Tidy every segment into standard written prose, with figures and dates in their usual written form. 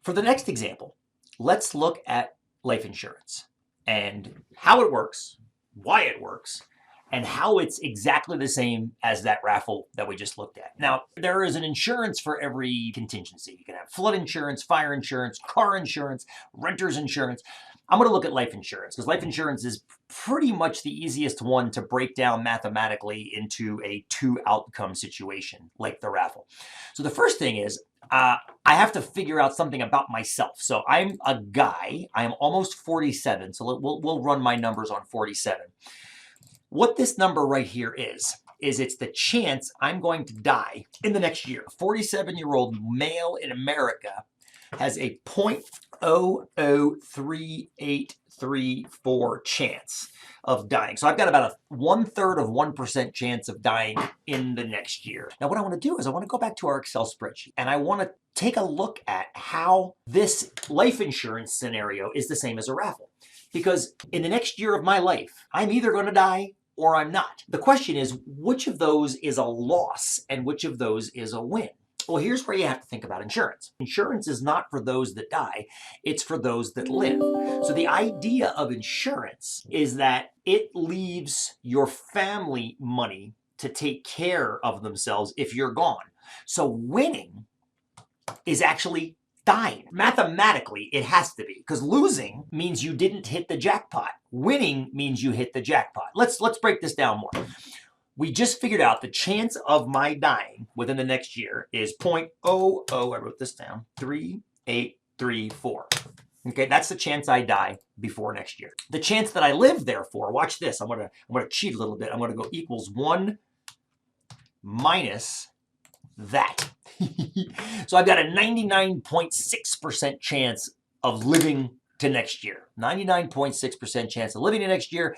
For the next example, let's look at life insurance and how it works, why it works, and how it's exactly the same as that raffle that we just looked at. Now, there is an insurance for every contingency. You can have flood insurance, fire insurance, car insurance, renter's insurance. I'm going to look at life insurance because life insurance is pretty much the easiest one to break down mathematically into a two-outcome situation like the raffle. So the first thing is I have to figure out something about myself. So I'm a guy. I am almost 47. So we'll run my numbers on 47. What this number right here is it's the chance I'm going to die in the next year. A 47-year-old male in America has a 0.003834 chance of dying. So I've got about a 1/3 of 1% chance of dying in the next year. Now what I want to do is I want to go back to our Excel spreadsheet and I want to take a look at how this life insurance scenario is the same as a raffle. Because in the next year of my life, I'm either going to die or I'm not. The question is, which of those is a loss and which of those is a win? Well, here's where you have to think about insurance. Insurance is not for those that die, it's for those that live. So the idea of insurance is that it leaves your family money to take care of themselves if you're gone. So winning is actually dying. Mathematically, it has to be, because losing means you didn't hit the jackpot. Winning means you hit the jackpot. Let's break this down more. We just figured out the chance of my dying within the next year is 0.00, I wrote this down, 3834. Okay, that's the chance I die before next year. The chance that I live, therefore, watch this. I'm gonna cheat a little bit. I'm gonna go equals 1 minus that. So I've got a 99.6% chance of living to next year. 99.6% chance of living to next year,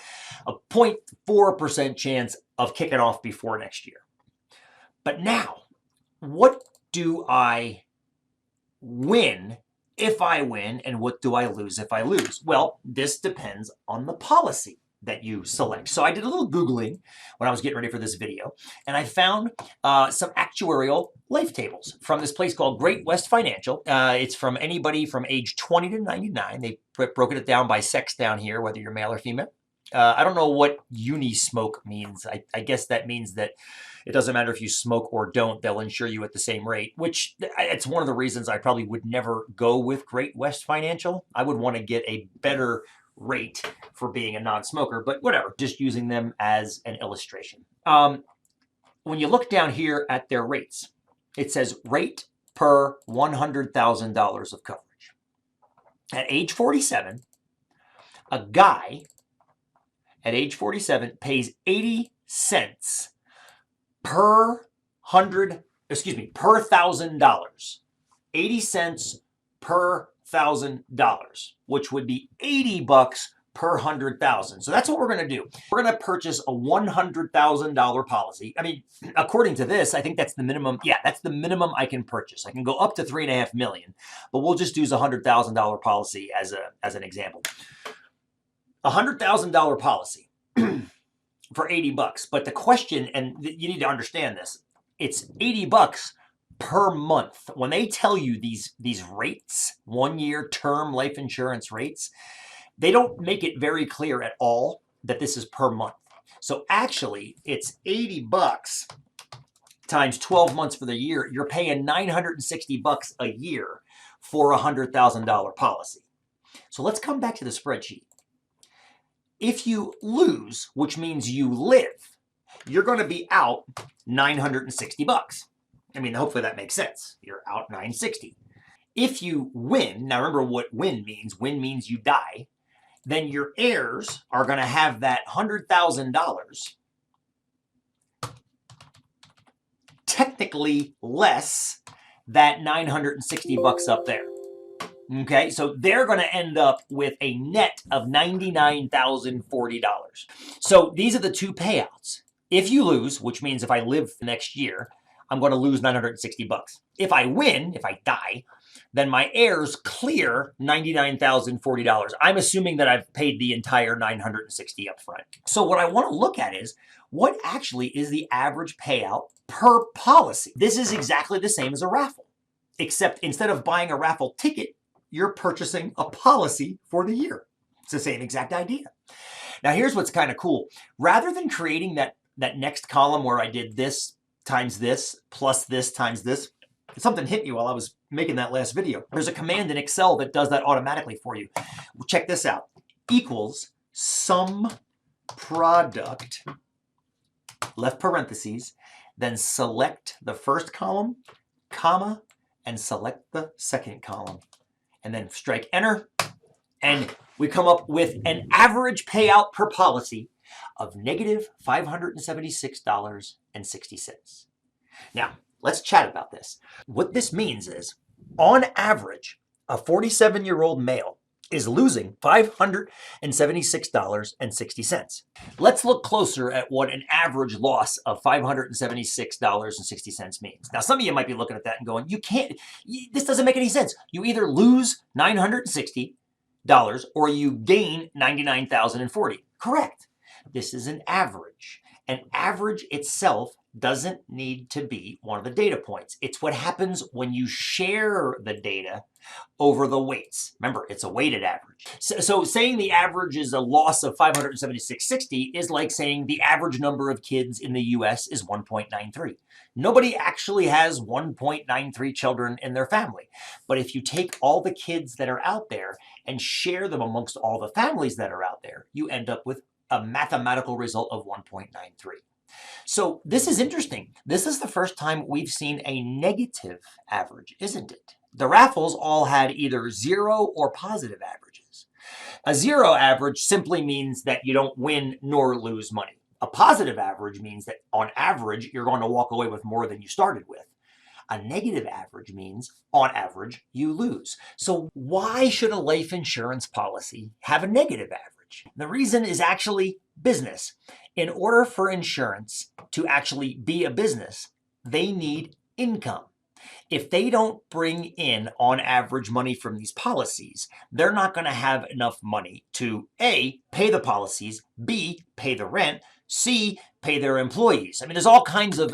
a 0.4% chance of kicking off before next year. But now, what do I win if I win, and what do I lose if I lose? Well, this depends on the policy that you select. So I did a little Googling when I was getting ready for this video, and I found some actuarial life tables from this place called Great West Financial. It's from anybody from age 20 to 99. They broken it down by sex down here, whether you're male or female. I don't know what uni-smoke means. I guess that means that it doesn't matter if you smoke or don't, they'll insure you at the same rate, which it's one of the reasons I probably would never go with Great West Financial. I would want to get a better rate for being a non-smoker, but whatever, just using them as an illustration. When you look down here at their rates, it says rate per $100,000 of coverage. At age 47, a guy at age 47 pays 80 cents per $1,000. 80 cents per $1,000, which would be 80 bucks per 100,000. So that's what we're going to do. We're going to purchase a $100,000 policy. I mean, according to this, I think that's the minimum. Yeah, that's the minimum I can purchase. I can go up to $3.5 million, but we'll just use a $100,000 policy as an example. A $100,000 policy for 80 bucks. But the question, and you need to understand this, it's 80 bucks per month. When they tell you these rates, 1-year term life insurance rates, they don't make it very clear at all that this is per month. So actually, it's 80 bucks times 12 months for the year. You're paying 960 bucks a year for a $100,000 policy. So let's come back to the spreadsheet. If you lose, which means you live, you're going to be out 960 bucks. I mean, hopefully that makes sense. You're out 960. If you win, now remember what win means. Win means you die. Then your heirs are going to have that $100,000 technically less that 960 bucks up there. Okay, so they're going to end up with a net of $99,040. So these are the two payouts. If you lose, which means if I live next year, I'm going to lose 960 bucks. If I win, if I die, then my heirs clear $99,040. I'm assuming that I've paid the entire 960 up front. So what I want to look at is what actually is the average payout per policy. This is exactly the same as a raffle, except instead of buying a raffle ticket, you're purchasing a policy for the year. It's the same exact idea. Now here's what's kind of cool. Rather than creating that next column where I did this times this plus this times this, something hit me while I was making that last video. There's a command in Excel that does that automatically for you. Check this out. Equals sum product, left parentheses, then select the first column, comma, and select the second column. And then strike enter, and we come up with an average payout per policy of negative $576.60. Now, let's chat about this. What this means is, on average, a 47-year-old male is losing $576.60. Let's look closer at what an average loss of $576.60 means. Now, some of you might be looking at that and going, this doesn't make any sense. You either lose $960 or you gain $99,040. Correct. This is an average. An average itself doesn't need to be one of the data points. It's what happens when you share the data over the weights. Remember, it's a weighted average. So saying the average is a loss of 576.60 is like saying the average number of kids in the US is 1.93. Nobody actually has 1.93 children in their family. But if you take all the kids that are out there and share them amongst all the families that are out there, you end up with a mathematical result of 1.93. So this is interesting. This is the first time we've seen a negative average, isn't it? The raffles all had either 0 or positive averages. A 0 average simply means that you don't win nor lose money. A positive average means that on average, you're going to walk away with more than you started with. A negative average means, on average, you lose. So why should a life insurance policy have a negative average? The reason is actually business. In order for insurance to actually be a business, they need income. If they don't bring in, on average, money from these policies, they're not going to have enough money to A, pay the policies, B, pay the rent, C, pay their employees. I mean, there's all kinds of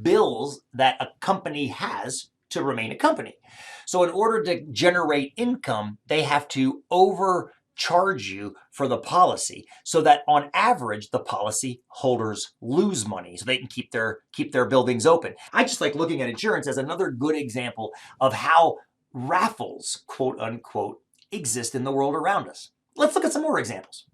bills that a company has to remain a company. So in order to generate income, they have to overcharge you for the policy so that on average, the policy holders lose money so they can keep their buildings open. I just like looking at insurance as another good example of how raffles, quote unquote, exist in the world around us. Let's look at some more examples.